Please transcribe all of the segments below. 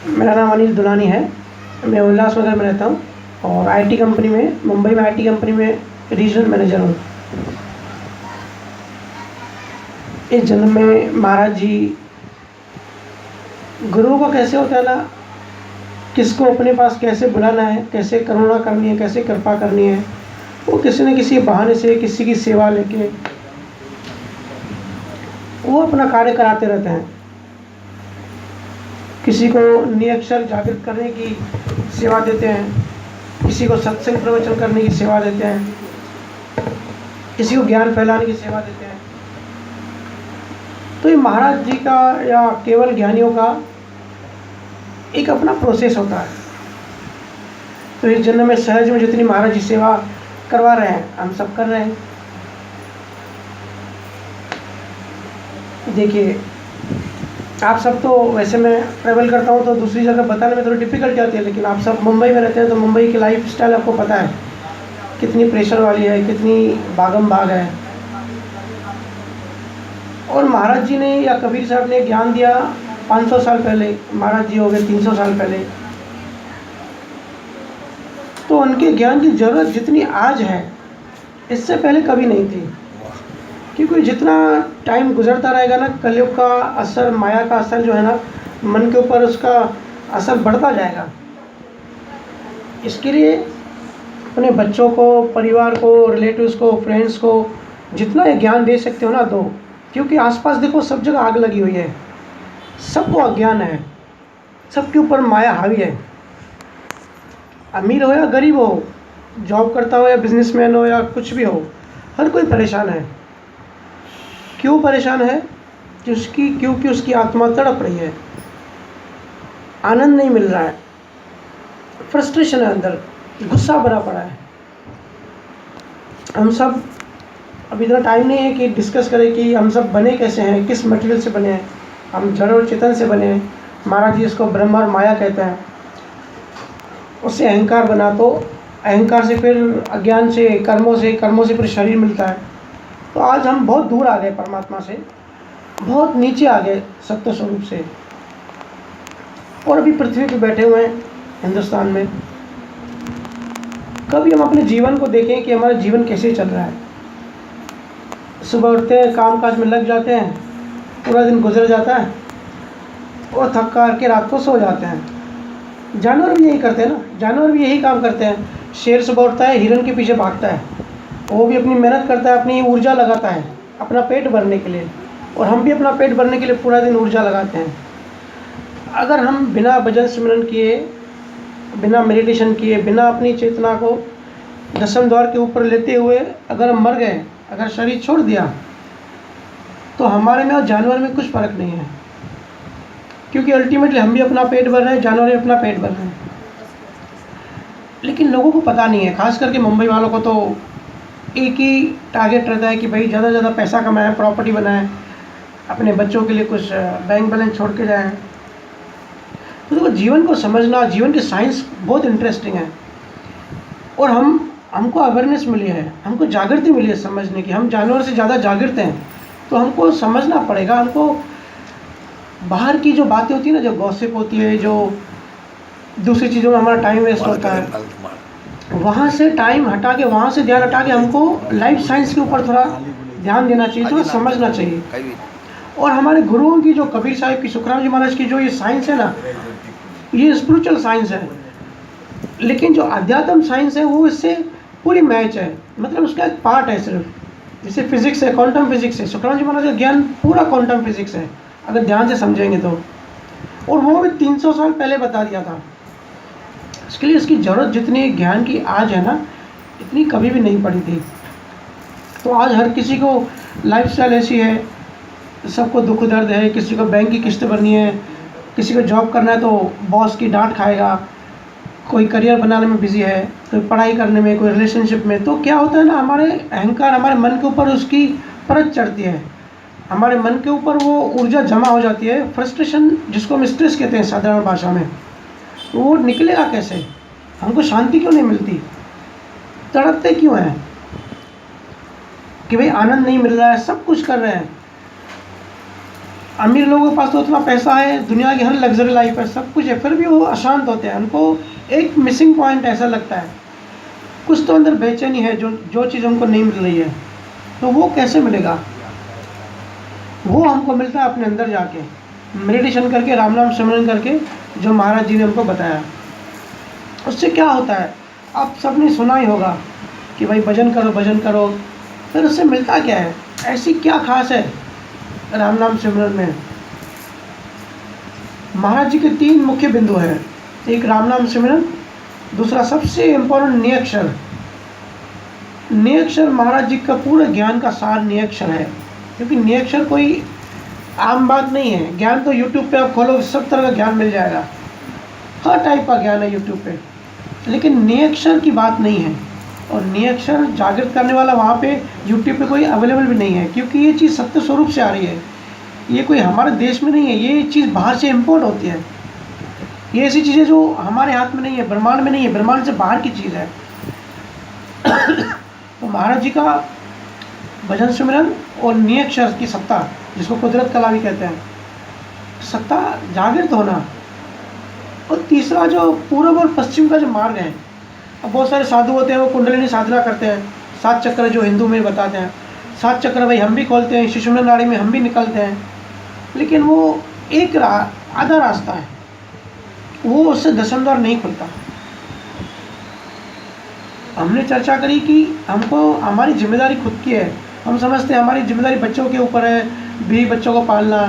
मेरा नाम अनिल दुलानी है। मैं उल्लासनगर में रहता हूँ और आईटी कंपनी में, मुंबई में आईटी कंपनी में रीजनल मैनेजर हूँ। इस जन्म में महाराज जी, गुरुओं का कैसे होता है ना, किसको अपने पास कैसे बुलाना है, कैसे करुणा करनी है, कैसे कृपा करनी है, वो किसी न किसी बहाने से किसी की सेवा लेके वो अपना कार्य कराते रहते हैं। किसी को निरक्षर जागृत करने की सेवा देते हैं, किसी को सत्संग प्रवचन करने की सेवा देते हैं, किसी को ज्ञान फैलाने की सेवा देते हैं। तो ये महाराज जी का या केवल ज्ञानियों का एक अपना प्रोसेस होता है। तो इस जन्म में सहज में जितनी महाराज जी सेवा करवा रहे हैं, हम सब कर रहे हैं। देखिए, आप सब तो, वैसे मैं ट्रैवल करता हूँ तो दूसरी जगह बताने में थोड़ी डिफ़िकल्टी आती है, लेकिन आप सब मुंबई में रहते हैं तो मुंबई की लाइफ स्टाइल आपको पता है कितनी प्रेशर वाली है, कितनी भागम भाग है। और महाराज जी ने या कबीर साहब ने ज्ञान दिया 500 साल पहले, महाराज जी हो गए 300 साल पहले। तो उनके ज्ञान की ज़रूरत जितनी आज है, इससे पहले कभी नहीं थी। क्योंकि जितना टाइम गुजरता रहेगा ना, कलयुग का असर, माया का असर जो है ना, मन के ऊपर उसका असर बढ़ता जाएगा। इसके लिए अपने बच्चों को, परिवार को, रिलेटिव्स को, फ्रेंड्स को जितना ये ज्ञान दे सकते हो ना दो। क्योंकि आसपास देखो, सब जगह आग लगी हुई है, सबको अज्ञान है, सबके ऊपर माया हावी है। अमीर हो या गरीब हो, जॉब करता हो या बिजनेसमैन हो या कुछ भी हो, हर कोई परेशान है। क्यों परेशान है? क्योंकि उसकी आत्मा तड़प रही है, आनंद नहीं मिल रहा है, फ्रस्ट्रेशन है, अंदर गुस्सा भरा पड़ा है। हम सब, अब इतना टाइम नहीं है कि डिस्कस करें कि हम सब बने कैसे हैं, किस मटेरियल से बने हैं। हम जड़ और चेतन से बने हैं। महाराज जी इसको ब्रह्म और माया कहते हैं। उससे अहंकार बना, तो अहंकार से फिर अज्ञान से, कर्मों से फिर शरीर मिलता है। तो आज हम बहुत दूर आ गए परमात्मा से, बहुत नीचे आ गए सत्य स्वरूप से, और अभी पृथ्वी पे बैठे हुए हैं हिंदुस्तान में। कभी हम अपने जीवन को देखें कि हमारा जीवन कैसे चल रहा है। सुबह उठते हैं, काम काज में लग जाते हैं, पूरा दिन गुजर जाता है और थक कर के रात को सो जाते हैं। जानवर भी यही करते हैं ना, जानवर भी यही काम करते हैं। शेर सुबह उठता है, हिरन के पीछे भागता है, वो भी अपनी मेहनत करता है, अपनी ऊर्जा लगाता है अपना पेट भरने के लिए, और हम भी अपना पेट भरने के लिए पूरा दिन ऊर्जा लगाते हैं। अगर हम बिना भजन सिमरन किए, बिना मेडिटेशन किए, बिना अपनी चेतना को दसम द्वार के ऊपर लेते हुए अगर हम मर गए, अगर शरीर छोड़ दिया, तो हमारे में और जानवर में कुछ फ़र्क नहीं है। क्योंकि अल्टीमेटली हम भी अपना पेट भर रहे हैं, जानवर भी अपना पेट भर रहे हैं। लेकिन लोगों को पता नहीं है, खास करके मुंबई वालों को तो एक ही टारगेट रहता है कि भाई ज़्यादा से ज़्यादा पैसा कमाएं, प्रॉपर्टी बनाएं, अपने बच्चों के लिए कुछ बैंक बैलेंस छोड़ के जाएं। तो देखो, जीवन को समझना, जीवन की साइंस बहुत इंटरेस्टिंग है, और हमको अवेयरनेस मिली है, हमको जागृति मिली है समझने की। हम जानवर से ज़्यादा जागृत हैं, तो हमको समझना पड़ेगा। हमको बाहर की जो बातें होती है ना, जो गॉसिप होती है, जो दूसरी चीज़ों में हमारा टाइम वेस्ट होता है, वहाँ से टाइम हटा के, वहाँ से ध्यान हटा के हमको लाइफ साइंस के ऊपर थोड़ा ध्यान देना चाहिए, थोड़ा समझना चाहिए। और हमारे गुरुओं की, जो कबीर साहिब की, सुखराम जी महाराज की जो ये साइंस है ना, ये स्पिरिचुअल साइंस है। लेकिन जो अध्यात्म साइंस है वो इससे पूरी मैच है, मतलब उसका एक पार्ट है सिर्फ। जैसे फिजिक्स है, क्वांटम फिजिक्स है, सुखराम जी महाराज का ज्ञान पूरा क्वांटम फिजिक्स है, अगर ध्यान से समझेंगे तो। और वो भी 300 साल पहले बता दिया था। इसके लिए इसकी ज़रूरत जितनी ज्ञान की आज है ना, इतनी कभी भी नहीं पड़ी थी। तो आज हर किसी को लाइफस्टाइल ऐसी है, सबको दुख दर्द है, किसी को बैंक की किस्त भरनी है, किसी को जॉब करना है तो बॉस की डांट खाएगा, कोई करियर बनाने में बिजी है, कोई पढ़ाई करने में, कोई रिलेशनशिप में। तो क्या होता है ना, हमारे अहंकार, हमारे मन के ऊपर उसकी परत चढ़ती है, हमारे मन के ऊपर वो ऊर्जा जमा हो जाती है, फ्रस्ट्रेशन, जिसको हम स्ट्रेस कहते हैं साधारण भाषा में। तो वो निकलेगा कैसे? हमको शांति क्यों नहीं मिलती? तड़पते क्यों हैं कि भाई आनंद नहीं मिल रहा है, सब कुछ कर रहे हैं, अमीर लोगों के पास तो उतना पैसा है, दुनिया की हर लग्जरी लाइफ है, सब कुछ है, फिर भी वो अशांत होते हैं। उनको एक मिसिंग पॉइंट ऐसा लगता है, कुछ तो अंदर बेचैनी है, जो चीज़ हमको नहीं मिल रही है। तो वो कैसे मिलेगा? वो हमको मिलता है अपने अंदर जाके, मेडिटेशन करके, राम नाम सिमरन करके, जो महाराज जी ने हमको बताया। उससे क्या होता है, आप सबने सुना ही होगा कि भाई भजन करो भजन करो, फिर उससे मिलता क्या है? ऐसी क्या खास है राम नाम सिमरन में? महाराज जी के 3 मुख्य बिंदु हैं। एक राम नाम सिमरन, दूसरा सबसे इम्पोर्टेंट नियक्षर। नियक्षर महाराज जी का पूरे ज्ञान का सार नियक्षर है, क्योंकि नियक्षर कोई आम बात नहीं है। ज्ञान तो यूट्यूब पे आप खोलो, सब तरह का ज्ञान मिल जाएगा, हर टाइप का ज्ञान है यूट्यूब पे, लेकिन नियक्षर की बात नहीं है। और नियक्षर जागृत करने वाला वहाँ पे यूट्यूब पे कोई अवेलेबल भी नहीं है, क्योंकि ये चीज़ सत्य स्वरूप से आ रही है। ये कोई हमारे देश में नहीं है, ये चीज़ बाहर से इम्पोर्ट होती है। ये ऐसी चीज़ें जो हमारे हाथ में नहीं है, ब्रह्मांड में नहीं है, ब्रह्मांड से बाहर की चीज़ है। तो महाराज जी का भजन सिमरन और नियक्षर की सत्ता, जिसको कुदरत कला भी कहते हैं, सत्ता जागृत होना। और तीसरा जो पूर्व और पश्चिम का जो मार्ग है, अब बहुत सारे साधु होते हैं, वो कुंडलिनी साधना करते हैं, 7 चक्र जो हिंदू में बताते हैं, 7 चक्र भाई हम भी खोलते हैं, सुषुम्ना नाड़ी में हम भी निकलते हैं, लेकिन वो एक आधा रास्ता है, वो उससे दशम द्वार नहीं खुलता। हमने चर्चा करी कि हमको हमारी जिम्मेदारी खुद की है। हम समझते हैं हमारी जिम्मेदारी बच्चों के ऊपर है, बीवी बच्चों को पालना,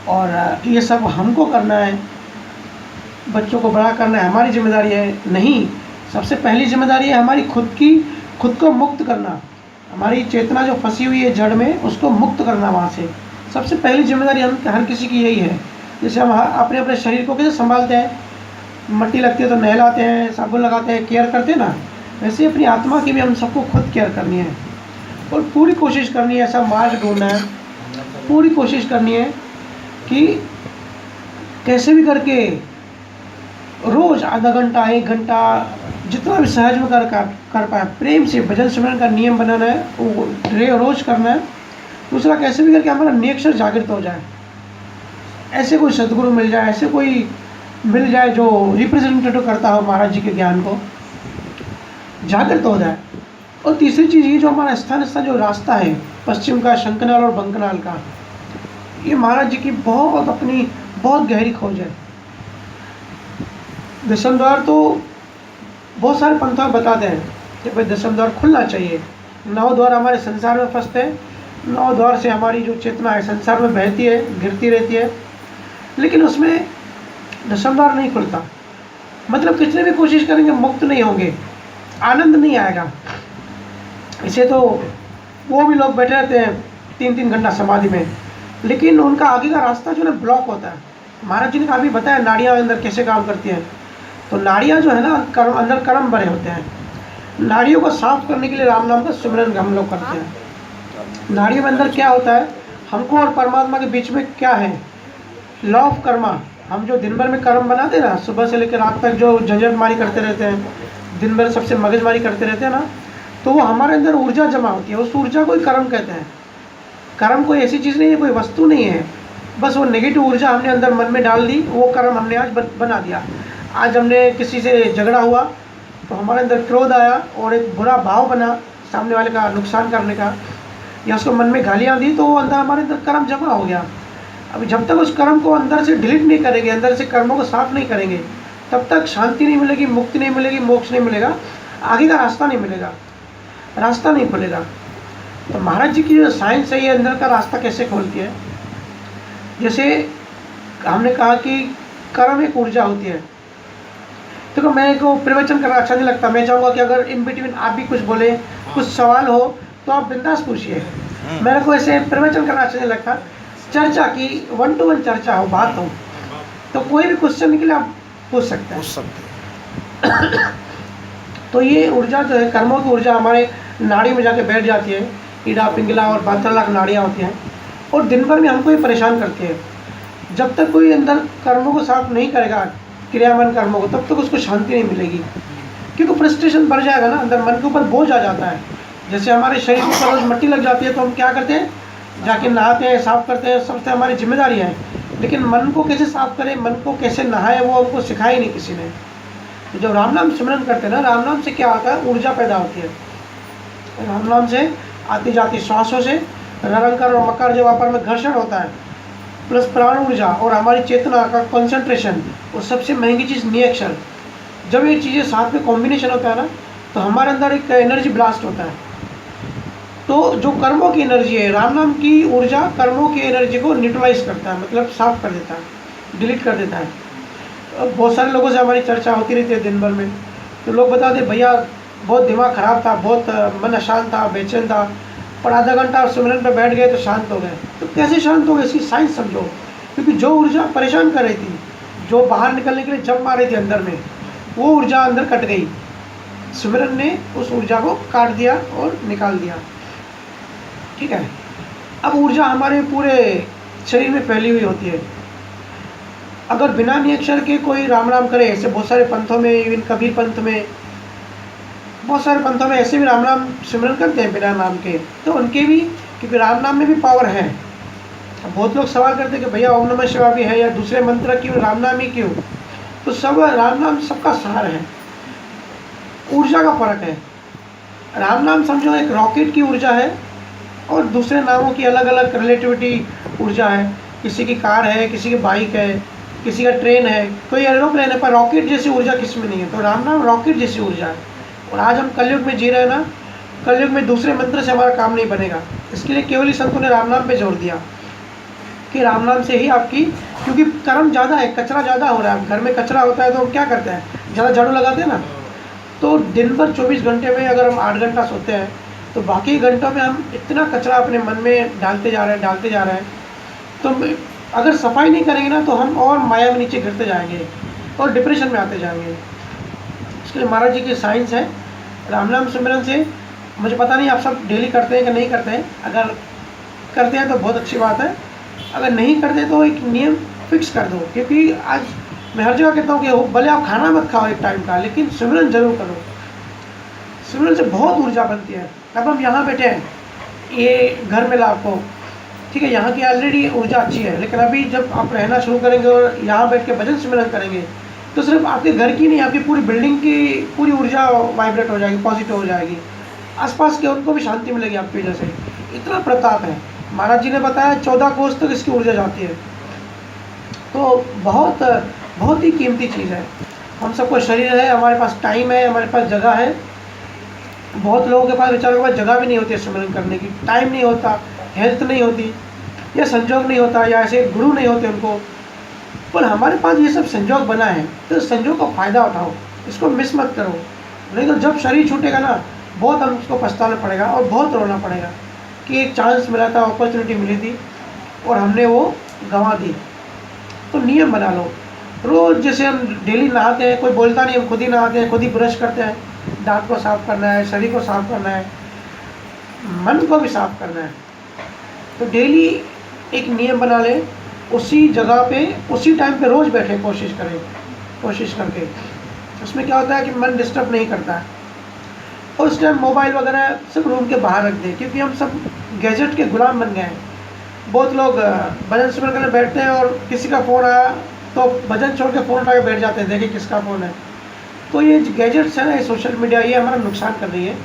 और ये सब हमको करना है, बच्चों को बड़ा करना है, हमारी जिम्मेदारी है। नहीं, सबसे पहली जिम्मेदारी है हमारी खुद को मुक्त करना। हमारी चेतना जो फंसी हुई है जड़ में, उसको मुक्त करना वहाँ से। सबसे पहली जिम्मेदारी हम हर किसी की यही है। जैसे हम अपने अपने शरीर को कैसे संभालते हैं, मट्टी लगती है तो नहलाते हैं, साबुन लगाते हैं, केयर करते हैं ना, वैसे अपनी आत्मा की भी हम सबको खुद केयर करनी है। और पूरी कोशिश करनी है, ऐसा मार्ग ढूंढना है, पूरी कोशिश करनी है कि कैसे भी करके रोज़ आधा घंटा 1 घंटा जितना भी सहज में कर पाए, प्रेम से भजन सिमरन का नियम बनाना है, वो रोज़ करना है। दूसरा, कैसे भी करके हमारा नियक्षर जागृत हो जाए, ऐसे कोई सदगुरु मिल जाए, ऐसे कोई मिल जाए जो रिप्रेजेंटेटिव करता हो महाराज जी के ज्ञान को, जागृत हो जाए। और तीसरी चीज़ ये, जो हमारा स्थान जो रास्ता है पश्चिम का, शंखनाल और बंकनाल का, ये महाराज जी की बहुत गहरी खोज है। दशम द्वार तो बहुत सारे पंथा बताते हैं कि भाई दशम द्वार खुलना चाहिए। 9 द्वार हमारे संसार में फंसते हैं, 9 द्वार से हमारी जो चेतना है संसार में बहती है, गिरती रहती है, लेकिन उसमें दशम द्वार नहीं खुलता। मतलब कितने भी कोशिश करेंगे मुक्त नहीं होंगे, आनंद नहीं आएगा। इसे तो वो भी लोग बैठे रहते हैं 3-3 घंटा समाधि में, लेकिन उनका आगे का रास्ता जो है ब्लॉक होता है। महाराज जी ने काफ़ी बताया नाड़ियाँ अंदर कैसे काम करती हैं। तो नाड़ियाँ जो है ना, अंदर कर्म भरे होते हैं। नाड़ियों को साफ करने के लिए राम नाम का सिमरन हम लोग करते हैं। नाड़ियों में अंदर क्या होता है, हमको और परमात्मा के बीच में क्या है, लॉ ऑफ कर्मा। हम जो दिन भर में कर्म बनाते हैं ना, सुबह से लेकर रात तक जो झंझटमारी करते रहते हैं, दिन भर सबसे मगजमारी करते रहते हैं ना, तो वो हमारे अंदर ऊर्जा जमा होती है। उस ऊर्जा को ही कर्म कहते हैं। कर्म कोई ऐसी चीज़ नहीं है, कोई वस्तु नहीं है, बस वो नेगेटिव ऊर्जा हमने अंदर मन में डाल दी, वो कर्म हमने आज बना दिया। आज हमने किसी से झगड़ा हुआ तो हमारे अंदर क्रोध आया और एक बुरा भाव बना सामने वाले का नुकसान करने का, या उसको मन में गालियाँ दी, तो वो अंदर हमारे अंदर कर्म जमा हो गया। अभी जब तक उस कर्म को अंदर से डिलीट नहीं करेंगे, अंदर से कर्मों को साफ नहीं करेंगे, तब तक शांति नहीं मिलेगी, मुक्ति नहीं मिलेगी, मोक्ष नहीं मिलेगा, आगे का रास्ता नहीं मिलेगा, रास्ता नहीं खुलेगा। तो महाराज जी की जो साइंस है, ये अंदर का रास्ता कैसे खोलती है। जैसे हमने कहा कि कर्म एक ऊर्जा होती है। देखो, मेरे को प्रवचन करना अच्छा नहीं लगता। मैं चाहूँगा कि अगर इन बिटवीन आप भी कुछ बोले, कुछ सवाल हो तो आप बिंदास पूछिए। मेरे को ऐसे प्रवचन करना अच्छा नहीं लगता। चर्चा की 1 to 1 चर्चा हो, बात हो, तो कोई भी क्वेश्चन के लिए आप पूछ सकते हैं। तो ये ऊर्जा जो है, कर्मों की ऊर्जा हमारे नाड़ी में जाके बैठ जाती है। ईड़ा, पिंगला और 72 लाख नाड़ियाँ होती हैं, और दिन भर में हमको ही परेशान करती है। जब तक कोई अंदर कर्मों को साफ नहीं करेगा, क्रियामान कर्मों को, तब तक उसको शांति नहीं मिलेगी, क्योंकि फ्रस्ट्रेशन बढ़ जाएगा ना, अंदर मन के ऊपर बोझ आ जाता है। जैसे हमारे शरीर के ऊपर रोज मट्टी लग जाती है, तो हम क्या करते हैं, जाके नहाते हैं, साफ करते हैं, समझते हमारी जिम्मेदारी है, लेकिन मन को कैसे साफ करें, मन को कैसे नहाए, वो हमको सिखाया ही नहीं किसी ने। तो जब राम नाम सिमरन करते हैं ना, राम नाम से क्या होता है, ऊर्जा पैदा होती है। राम नाम से आती जाती श्वासों से निरंकार और मकार जब आपस में घर्षण होता है, प्लस प्राण ऊर्जा और हमारी चेतना का कंसंट्रेशन, और सबसे महंगी चीज़ नियक्षर, जब ये चीज़ें साथ में कॉम्बिनेशन होता है ना, तो हमारे अंदर एक एनर्जी ब्लास्ट होता है। तो जो कर्मों की एनर्जी है, राम नाम की ऊर्जा कर्मों की एनर्जी को न्यूट्रलाइज करता है, मतलब साफ कर देता है, डिलीट कर देता है। अब बहुत सारे लोगों से हमारी चर्चा होती रहती है दिन भर में, तो लोग बताते भैया बहुत दिमाग ख़राब था, बहुत मन अशांत था, बेचैन था, पर आधा घंटा सिमरन पे बैठ गए तो शांत हो गए। तो कैसे शांत हो गए, इसकी साइंस समझो। क्योंकि जो ऊर्जा परेशान कर रही थी, जो बाहर निकलने के लिए जंप मार रही थी अंदर में, वो ऊर्जा अंदर कट गई। सिमरन ने उस ऊर्जा को काट दिया और निकाल दिया। ठीक है। अब ऊर्जा हमारे पूरे शरीर में फैली हुई होती है। अगर बिना नियक्षर के कोई राम राम करे, ऐसे बहुत सारे पंथों में, इवन कबीर पंथ में, बहुत सारे पंथों में ऐसे भी राम नाम सिमरन करते हैं बिना नाम के, तो उनके भी, क्योंकि राम नाम में भी पावर है। अब बहुत लोग सवाल करते हैं कि भैया ओम नमः शिवाय भी है या दूसरे मंत्र क्यों, राम नाम ही क्यों? तो सब राम नाम सबका सार है, ऊर्जा का फर्क है। राम नाम समझो एक रॉकेट की ऊर्जा है, और दूसरे नामों की अलग अलग रिलेटिविटी ऊर्जा है। किसी की कार है, किसी की बाइक है, किसी का ट्रेन है, कोई एरोप्लेन है, पर रॉकेट जैसी ऊर्जा किसी में नहीं है। तो राम नाम रॉकेट जैसी ऊर्जा है। और आज हम कलयुग में जी रहे हैं ना, कलयुग में दूसरे मंत्र से हमारा काम नहीं बनेगा। इसके लिए केवल ही संतों ने राम नाम पे जोर दिया कि राम नाम से ही आपकी, क्योंकि कर्म ज़्यादा है, कचरा ज़्यादा हो रहा है। घर में कचरा होता है तो हम क्या करते हैं, ज़्यादा झाड़ू लगाते हैं ना। तो दिन भर 24 घंटे में अगर हम 8 घंटा सोते हैं, तो बाकी घंटों में हम इतना कचरा अपने मन में डालते जा रहे हैं। तो अगर सफाई नहीं करेंगे ना, तो हम और माया में नीचे गिरते जाएंगे और डिप्रेशन में आते जाएंगे। इसके लिए महाराज जी की साइंस है राम नाम सिमरन से। मुझे पता नहीं आप सब डेली करते हैं कि नहीं करते हैं। अगर करते हैं तो बहुत अच्छी बात है, अगर नहीं करते तो एक नियम फिक्स कर दो। क्योंकि आज मैं हर जगह कहता हूँ कि भले आप खाना मत खाओ एक टाइम का, लेकिन सिमरन जरूर करो। सिमरन से बहुत ऊर्जा बनती है। अब हम यहाँ बैठे हैं, ये घर मिला आपको, ठीक है, यहाँ की ऑलरेडी ऊर्जा अच्छी है, लेकिन अभी जब आप रहना शुरू करेंगे और यहाँ बैठ के भजन सिमरन करेंगे, तो सिर्फ आपके घर की नहीं, आपकी पूरी बिल्डिंग की पूरी ऊर्जा वाइब्रेट हो जाएगी, पॉजिटिव हो जाएगी। आसपास के उनको भी शांति मिलेगी आपकी वजह से। इतना प्रताप है। महाराज जी ने बताया 14 कोस तक इसकी ऊर्जा जाती है। तो बहुत बहुत ही कीमती चीज़ है। हम सबको शरीर है, हमारे पास टाइम है, हमारे पास जगह है। बहुत लोगों के पास, बेचारों के पास जगह भी नहीं होती है सिमरन करने की, टाइम नहीं होता, हेल्थ नहीं होती, या संजोग नहीं होता, या ऐसे गुरु नहीं होते उनको। पर हमारे पास ये सब संजोग बना है, तो संजोग का फ़ायदा उठाओ, इसको मिस मत करो। नहीं तो जब शरीर छूटेगा ना, बहुत हमको पछताना पड़ेगा और बहुत रोना पड़ेगा कि एक चांस मिला था, अपॉर्चुनिटी मिली थी और हमने वो गंवा दी। तो नियम बना लो। रोज़ जैसे हम डेली नहाते हैं, कोई बोलता नहीं, हम खुद ही नहाते हैं, खुद ही ब्रश करते हैं। दांत को साफ़ करना है, शरीर को साफ़ करना है, मन को भी साफ़ करना है। तो डेली एक नियम बना ले, उसी जगह पे उसी टाइम पे रोज़ बैठे, कोशिश करके। उसमें क्या होता है कि मन डिस्टर्ब नहीं करता है। और उस टाइम मोबाइल वगैरह सब रूम के बाहर रख दें, क्योंकि हम सब गैजेट के गुलाम बन गए हैं। बहुत लोग भजन सिमरन करने बैठते हैं और किसी का फ़ोन आया तो भजन छोड़ के फ़ोन उठा के बैठ जाते हैं, देखिए किसका फ़ोन है। तो ये गैजेट्स है ना, ये सोशल मीडिया, ये हमारा नुकसान कर रही है।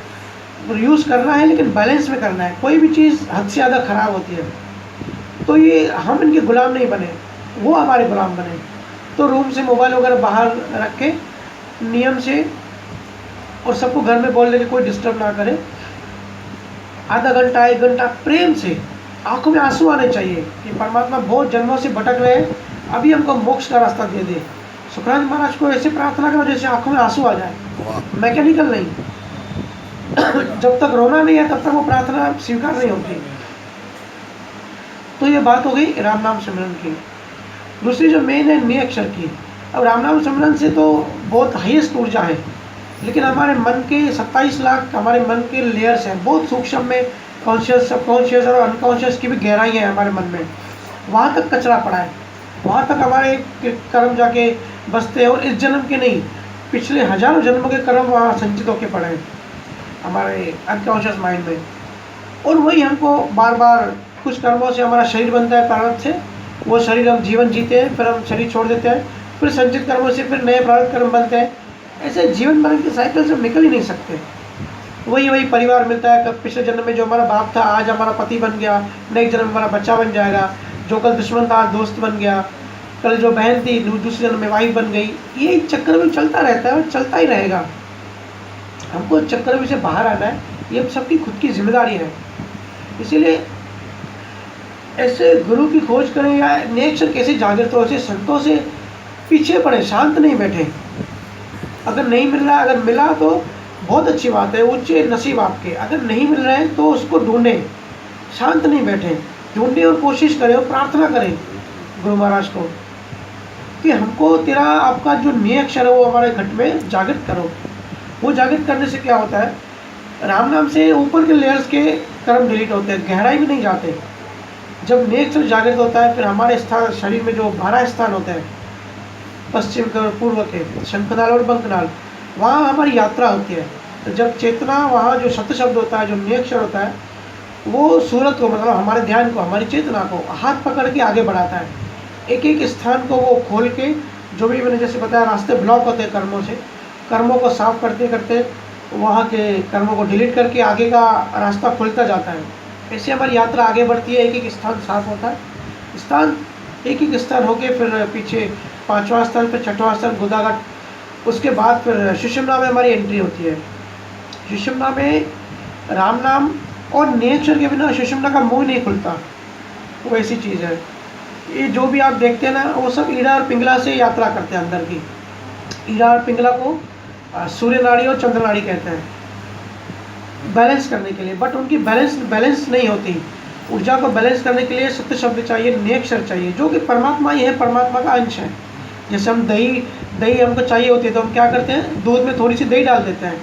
और यूज़ करना है, लेकिन बैलेंस में करना है। कोई भी चीज़ हद से ज़्यादा ख़राब होती है। तो ये हम इनके गुलाम नहीं बने, वो हमारे गुलाम बने। तो रूम से मोबाइल वगैरह बाहर रख के नियम से, और सबको घर में बोल दे कि कोई डिस्टर्ब ना करे। आधा घंटा 1 घंटा प्रेम से, आंखों में आंसू आने चाहिए कि परमात्मा बहुत जन्मों से भटक रहे हैं, अभी हमको मोक्ष का रास्ता दे दे। सुखराज महाराज को ऐसे प्रार्थना करो जैसे आंखों में आंसू आ जाए, मैकेनिकल नहीं। जब तक रोना नहीं है तब तक वो प्रार्थना स्वीकार नहीं होती। तो ये बात हो गई राम नाम सिमरन की। दूसरी जो मेन है नियक्षर की। अब राम नाम सिमरन से तो बहुत हाईएस्ट ऊर्जा है, लेकिन हमारे मन के 27 लाख हमारे मन के लेयर्स हैं, बहुत सूक्ष्म में, कॉन्शियस, सबकॉन्शियस और अनकॉन्शियस की भी गहराई है हमारे मन में। वहाँ तक कचरा पड़ा है, वहाँ तक हमारे कर्म जाके बसते हैं। और इस जन्म के नहीं, पिछले हजारों जन्मों के कर्म वहाँ संचित होकर पड़े हैं हमारे अनकॉन्शियस माइंड में। और वही हमको बार बार कुछ कर्मों से हमारा शरीर बनता है प्रारब्ध से, वो शरीर हम जीवन जीते हैं, फिर हम शरीर छोड़ देते हैं, फिर संचित कर्मों से फिर नए प्रारब्ध कर्म बनते हैं। ऐसे जीवन मरण के साइकिल से हम निकल ही नहीं सकते। वही परिवार मिलता है, कब पिछले जन्म में जो हमारा बाप था आज हमारा पति बन गया, नेक्स्ट जन्म में हमारा बच्चा बन जाएगा, जो कल दुश्मन था आज दोस्त बन गया, कल जो बहन थी दूसरे जन्म में वाइफ बन गई। ये चक्कर में चलता रहता है और चलता ही रहेगा। हमको चक्कर में से बाहर आना है, ये हम सबकी खुद की जिम्मेदारी है। इसीलिए ऐसे गुरु की खोज करें या नेक्स्ट कैसे जागृत हो, ऐसे संतों से पीछे पड़े, शांत नहीं बैठे। अगर नहीं मिल रहा, अगर मिला तो बहुत अच्छी बात है, ऊंचे नसीब आपके। अगर नहीं मिल रहे हैं तो उसको ढूंढें, शांत नहीं बैठे, ढूंढें और कोशिश करें और प्रार्थना करें गुरु महाराज को कि हमको तेरा आपका जो निय अक्षर है वो हमारे घट में जागृत करो। वो जागृत करने से क्या होता है, राम नाम से ऊपर के लेयर्स के कर्म डिलीट होते हैं, गहराई में नहीं जाते। जब निय अक्षर जागृत होता है फिर हमारे स्थान, शरीर में जो 12 स्थान होते हैं पश्चिम के पूर्व के, शंखनाल और बंकनाल, वहाँ हमारी यात्रा होती है। तो जब चेतना वहाँ जो सत्य शब्द होता है, जो निय अक्षर होता है, वो सूरत को मतलब हमारे ध्यान को, हमारी चेतना को हाथ पकड़ के आगे बढ़ाता है। एक एक स्थान को वो खोल के, जो भी मैंने जैसे बताया रास्ते ब्लॉक होते हैं कर्मों से, कर्मों को साफ करते करते वहाँ के कर्मों को डिलीट करके आगे का रास्ता खुलता जाता है। ऐसे हमारी यात्रा आगे बढ़ती है, एक एक स्थान साफ होता है, स्थान एक एक स्थान होके फिर पीछे 5वां स्थान, फिर 6वां स्थान गुदाघाट, उसके बाद फिर सुषुम्ना में हमारी एंट्री होती है। सुषुम्ना में राम नाम और नियक्षर के बिना सुषुम्ना का मुंह नहीं खुलता, वो ऐसी चीज़ है। ये जो भी आप देखते हैं ना, वो सब ईड़ा और पिंगला से यात्रा करते हैं अंदर की। ईड़ा और पिंगला को सूर्य नाड़ी और चंद्र नाड़ी कहते हैं, बैलेंस करने के लिए। बट उनकी बैलेंस नहीं होती। ऊर्जा को बैलेंस करने के लिए सत्य शब्द चाहिए, नियक्षर चाहिए, जो कि परमात्मा ही है, परमात्मा का अंश है। जैसे हम दही हमको चाहिए होती है तो हम क्या करते हैं, दूध में थोड़ी सी दही डाल देते हैं,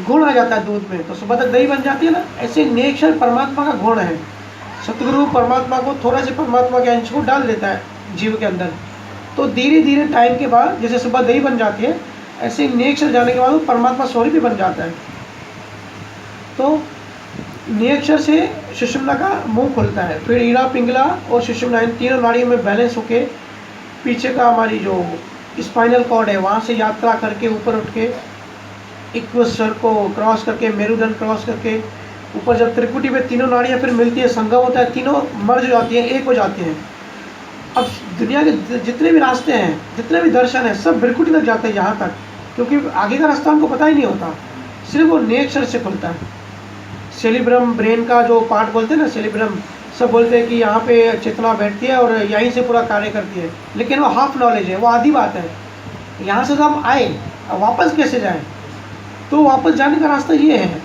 गुण आ जाता है दूध में, तो सुबह तक दही बन जाती है ना। ऐसे नियक्षर परमात्मा का गुण है। सतगुरु परमात्मा को थोड़ा सा परमात्मा के अंश को डाल देता है जीव के अंदर, तो धीरे धीरे टाइम के बाद जैसे सुबह दही बन जाती है, ऐसे नियक्षर जाने के बाद वो परमात्मा स्वरूप भी बन जाता है। तो नियक्षर से सुषुम्ना का मुंह खुलता है, फिर ईड़ा पिंगला और सुषुम्ना, इन तीनों नाड़ियों में बैलेंस होके पीछे का हमारी जो स्पाइनल कॉर्ड है वहाँ से यात्रा करके ऊपर उठ के इक्वेस्टर को क्रॉस करके, मेरुदंड क्रॉस करके ऊपर जब त्रिकुटी में तीनों नाड़ियाँ फिर मिलती है, संगम होता है, तीनों मर्ज हो जाती हैं, एक हो जाती हैं। अब दुनिया के जितने भी रास्ते हैं, जितने भी दर्शन हैं, सब त्रिकुटी तक जाते हैं यहाँ तक, क्योंकि आगे का रास्ता हमको पता ही नहीं होता, सिर्फ वो नेक्सर से खुलता है। सेलिब्रम ब्रेन का जो पार्ट बोलते हैं ना, सेलिब्रम, सब बोलते हैं कि यहाँ पे चेतना बैठती है और यहीं से पूरा कार्य करती है, लेकिन वो हाफ नॉलेज है, वो आधी बात है। यहाँ से तो हम आए, अब वापस कैसे जाएं? तो वापस जाने का रास्ता ये है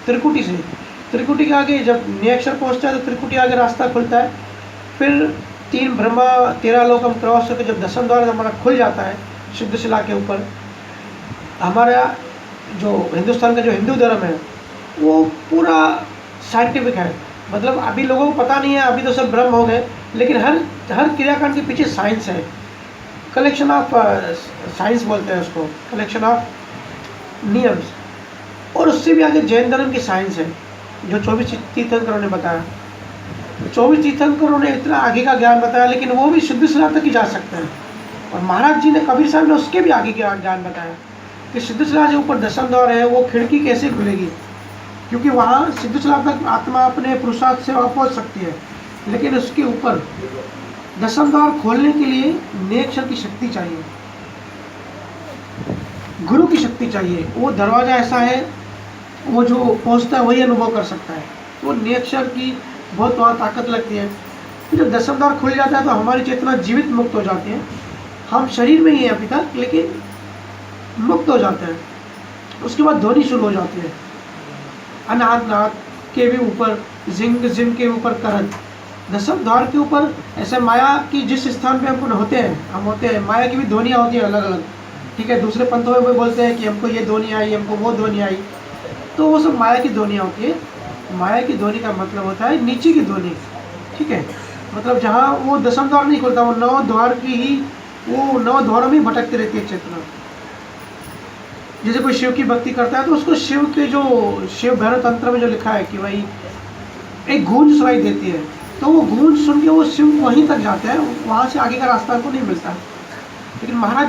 त्रिकुटी से। त्रिकुटी के आगे जब नियक्षर पहुँचता है तो त्रिकुटी आगे रास्ता खुलता है, फिर 3 ब्रह्मा 13 लोक हम क्रॉस करके जब 10वां द्वार हमारा खुल जाता है शुद्ध शिला के ऊपर, हमारा जो हिंदुस्तान का जो हिंदू धर्म है वो पूरा साइंटिफिक है। मतलब अभी लोगों को पता नहीं है, अभी तो सब ब्रह्म हो गए, लेकिन हर क्रियाकांड के पीछे साइंस है, कलेक्शन ऑफ साइंस बोलते हैं उसको, कलेक्शन ऑफ नियम्स। और उससे भी आगे जैन धर्म की साइंस है, जो 24 तीर्थंकरों ने बताया। 24 तीर्थंकरों ने इतना आगे का ज्ञान बताया, लेकिन वो भी शुद्ध शिला तक ही जा सकते हैं। और महाराज जी ने, कबीर साहब ने उसके भी आगे का ज्ञान बताया कि शुद्ध शिला से ऊपर 10वां द्वार है, वो खिड़की कैसे खुलेगी, क्योंकि वहाँ सिद्ध शिला तक आत्मा अपने पुरुषार्थ से वहाँ पहुँच सकती है, लेकिन उसके ऊपर 10वां द्वार खोलने के लिए नेक्षर की शक्ति चाहिए, गुरु की शक्ति चाहिए। वो दरवाज़ा ऐसा है, वो जो पहुँचता है वही अनुभव कर सकता है। तो नेक्षर की बहुत वहाँ ताकत लगती है। फिर जब 10वां द्वार खुल जाता है तो हमारी चेतना जीवित मुक्त हो जाती है। हम शरीर में ही हैं अभी तक, लेकिन मुक्त हो जाते हैं। उसके बाद ध्वनि शुरू हो जाती है, अनाथ नाथ के भी ऊपर, जिंग के ऊपर करत। 10वें द्वार के ऊपर ऐसे माया की जिस स्थान पे हम होते हैं, माया की भी ध्वनियाँ होती है अलग अलग, ठीक है। दूसरे पंथों में भी बोलते हैं कि हमको ये ध्वनि आई, हमको वो ध्वनि आई, तो वो सब माया की ध्वनियाँ होती है। माया की ध्वनि का मतलब होता है नीचे की ध्वनि, ठीक है। मतलब जहाँ वो 10वां द्वार नहीं खुलता, वो 9 द्वार की ही, वो 9 द्वारों में भटकती रहती है चेतना। जैसे कोई शिव की भक्ति करता है तो उसको शिव के जो शिव भैरव तंत्र में जो लिखा है कि भाई एक गूंज सुनाई देती है, तो वो गूंज सुन के वो शिव वहीं तक जाते हैं, वहाँ से आगे का रास्ता उनको नहीं मिलता। लेकिन महाराज